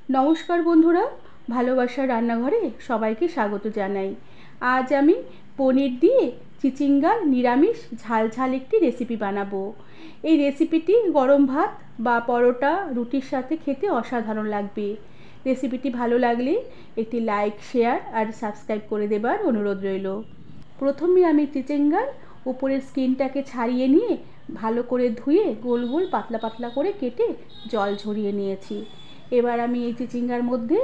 নমস্কার বন্ধুরা, ভালোবাসার রান্নাঘরে সবাইকে স্বাগত জানাই। আজ আমি পনির দিয়ে চিচিঙ্গার নিরামিষ ঝাল ঝাল একটি রেসিপি বানাবো। এই রেসিপিটি গরম ভাত বা পরোটা রুটির সাথে খেতে অসাধারণ লাগবে। রেসিপিটি ভালো লাগলে একটি লাইক, শেয়ার আর সাবস্ক্রাইব করে দেবার অনুরোধ রইল। প্রথমে আমি চিচিঙ্গার উপরের স্কিনটাকে ছাড়িয়ে নিয়ে ভালো করে ধুয়ে গোল গোল পাতলা পাতলা করে কেটে জল ঝরিয়ে নিয়েছি। এবার আমি এই চিচিঙ্গার মধ্যে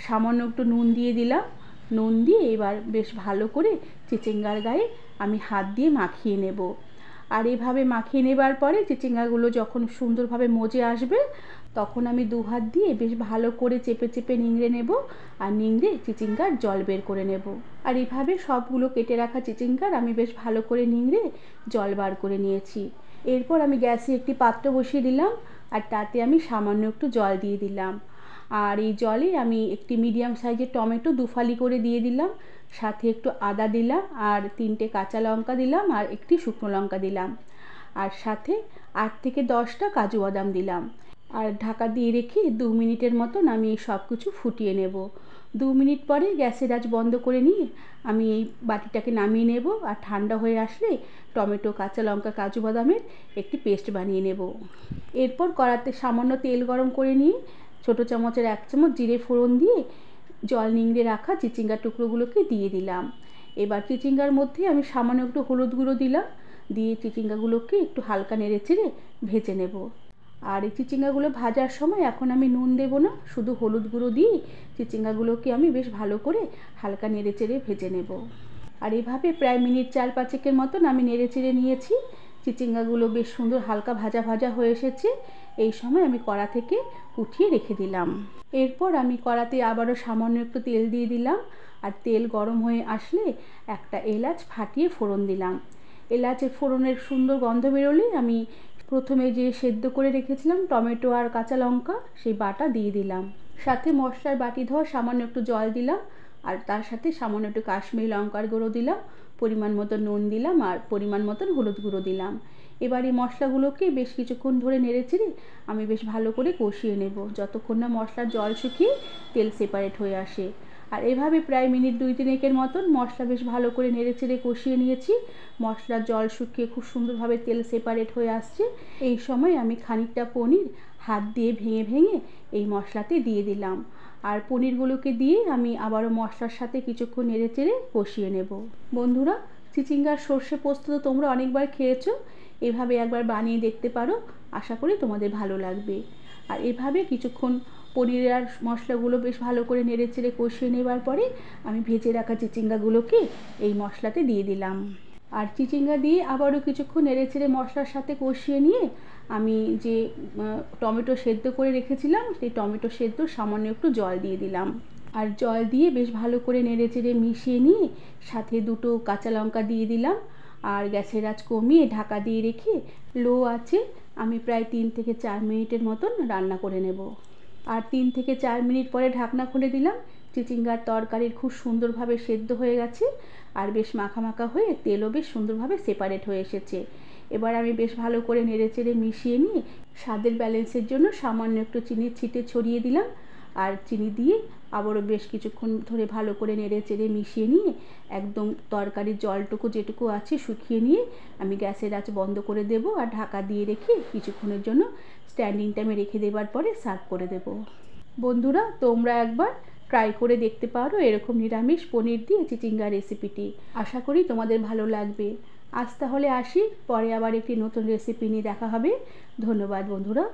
সামান্য একটু নুন দিয়ে দিলাম। নুন দিয়ে এবার বেশ ভালো করে চিচিঙ্গার গায়ে আমি হাত দিয়ে মাখিয়ে নেব। আর এভাবে মাখিয়ে নেবার পরে চিচিঙ্গাগুলো যখন সুন্দরভাবে মজে আসবে তখন আমি দু হাত দিয়ে বেশ ভালো করে চেপে চেপে নিংড়ে নেব আর নিংড়ে চিচিঙ্গার জল বের করে নেব। আর এভাবে সবগুলো কেটে রাখা চিচিঙ্গার আমি বেশ ভালো করে নিংড়ে জল বার করে নিয়েছি। এরপর আমি গ্যাসে একটি পাত্র বসিয়ে দিলাম আর তাতে আমি সামান্য একটু জল দিয়ে দিলাম। আর এই জলে আমি একটি মিডিয়াম সাইজের টমেটো দুফালি করে দিয়ে দিলাম, সাথে একটু আদা দিলাম আর 3টে কাঁচা লঙ্কা দিলাম আর একটি শুকনো লঙ্কা দিলাম, আর সাথে 8 থেকে 10টা কাজু বাদাম দিলাম। আর ঢাকা দিয়ে রেখে 2 মিনিটের মতন আমি এই সব কিছু ফুটিয়ে নেব। 2 মিনিট পরে গ্যাসের আঁচ বন্ধ করে নিয়ে আমি এই বাটিটাকে নামিয়ে নেব। আর ঠান্ডা হয়ে আসলে টমেটো, কাঁচা লঙ্কা, কাজু বাদামের একটি পেস্ট বানিয়ে নেব। এরপর কড়াতে সামান্য তেল গরম করে নিয়ে ছোটো চামচের 1 চামচ জিরে ফোড়ন দিয়ে জল নিংড়ে রাখা চিচিঙ্গার টুকরোগুলোকে দিয়ে দিলাম। এবার চিচিঙ্গার মধ্যে আমি সামান্য একটু হলুদ গুঁড়ো দিলাম, দিয়ে চিচিঙ্গাগুলোকে একটু হালকা নেড়ে চেড়ে ভেজে নেব। আর এই চিচিঙ্গাগুলো ভাজার সময় এখন আমি নুন দেব না, শুধু হলুদ গুঁড়ো দিয়ে চিচিঙ্গাগুলোকে আমি বেশ ভালো করে হালকা নেড়ে চেড়ে ভেজে নেব। আর এভাবে প্রায় মিনিট 4-5 মতন আমি নেড়ে চেড়ে নিয়েছি। চিচিঙ্গাগুলো বেশ সুন্দর হালকা ভাজা ভাজা হয়ে এসেছে। এই সময় আমি কড়া থেকে উঠিয়ে রেখে দিলাম। এরপর আমি কড়াতে আবারও সামান্য একটু তেল দিয়ে দিলাম আর তেল গরম হয়ে আসলে একটা এলাচ ফাটিয়ে ফোড়ন দিলাম। এলাচের ফোড়নের সুন্দর গন্ধ বেরোলে আমি প্রথমে যে সেদ্ধ করে রেখেছিলাম টমেটো আর কাঁচা লঙ্কা সেই বাটা দিয়ে দিলাম। সাথে মশলার বাটি ধোয়া সামান্য একটু জল দিলাম আর তার সাথে সামান্য একটু কাশ্মীরি লঙ্কার গুঁড়ো দিলাম, পরিমাণ মতো নুন দিলাম আর পরিমাণ মতন হলুদ গুঁড়ো দিলাম। এবার এই মশলাগুলোকে বেশ কিছুক্ষণ ধরে নেড়ে চেড়ে আমি বেশ ভালো করে কষিয়ে নেব, যতক্ষণ না মশলার জল শুকিয়ে তেল সেপারেট হয়ে আসে। আর এভাবে প্রায় মিনিট 2-3 মতন মশলা বেশ ভালো করে নেড়ে চেড়ে কষিয়ে নিয়েছি। মশলার জল শুকিয়ে খুব সুন্দরভাবে তেল সেপারেট হয়ে আসছে। এই সময় আমি খানিকটা পনির হাত দিয়ে ভেঙে ভেঙে এই মশলাতে দিয়ে দিলাম। আর পনিরগুলোকে দিয়ে আমি আবারও মশলার সাথে কিছুক্ষণ নেড়ে চেড়ে কষিয়ে নেব। বন্ধুরা, চিচিঙ্গার সর্ষে পোস্ত তো তোমরা অনেকবার খেয়েছো, এভাবে একবার বানিয়ে দেখতে পারো, আশা করি তোমাদের ভালো লাগবে। আর এভাবে কিছুক্ষণ পনির আর মশলাগুলো বেশ ভালো করে নেড়ে চেড়ে কষিয়ে নেবার পরে আমি ভেজে রাখা চিচিঙ্গাগুলোকে এই মশলাতে দিয়ে দিলাম। আর চিচিঙ্গা দিয়ে আবারও কিছুক্ষণ নেড়ে চেড়ে মশলার সাথে কষিয়ে নিয়ে আমি যে টমেটো সেদ্ধ করে রেখেছিলাম সেই টমেটো সেদ্ধ সামান্য একটু জল দিয়ে দিলাম। আর জল দিয়ে বেশ ভালো করে নেড়ে চেড়ে মিশিয়ে নিয়ে সাথে 2টো কাঁচা লঙ্কা দিয়ে দিলাম। আর গ্যাসের আঁচ কমিয়ে ঢাকা দিয়ে রেখে লো আছে আমি প্রায় 3 থেকে 4 মিনিটের মতন রান্না করে নেব। আর 3 থেকে 4 মিনিট পরে ঢাকনা খুলে দিলাম। চিচিঙ্গার তরকারির খুব সুন্দরভাবে সেদ্ধ হয়ে গেছে আর বেশ মাখা মাখা হয়ে তেলও বেশ সুন্দরভাবে সেপারেট হয়ে এসেছে। এবার আমি বেশ ভালো করে নেড়ে চেড়ে মিশিয়ে নিয়ে স্বাদের ব্যালেন্সের জন্য সামান্য একটু চিনির ছিটে ছড়িয়ে দিলাম। আর চিনি দিয়ে আবারও বেশ কিছুক্ষণ ধরে ভালো করে নেড়ে চেড়ে মিশিয়ে নিয়ে একদম তরকারির জলটুকু যেটুকু আছে শুকিয়ে নিয়ে আমি গ্যাসের আঁচ বন্ধ করে দেব আর ঢাকা দিয়ে রেখে কিছুক্ষণের জন্য স্ট্যান্ডিং টাইমে রেখে দেবার পরে সার্ভ করে দেব। বন্ধুরা, তোমরা একবার ট্রাই করে দেখতে পারো এরকম নিরামিষ পনির দিয়ে চিচিঙ্গা রেসিপিটি, আশা করি তোমাদের ভালো লাগবে। আজ তাহলে আসি, পরে আবার একটি নতুন রেসিপি নিয়ে দেখা হবে। ধন্যবাদ বন্ধুরা।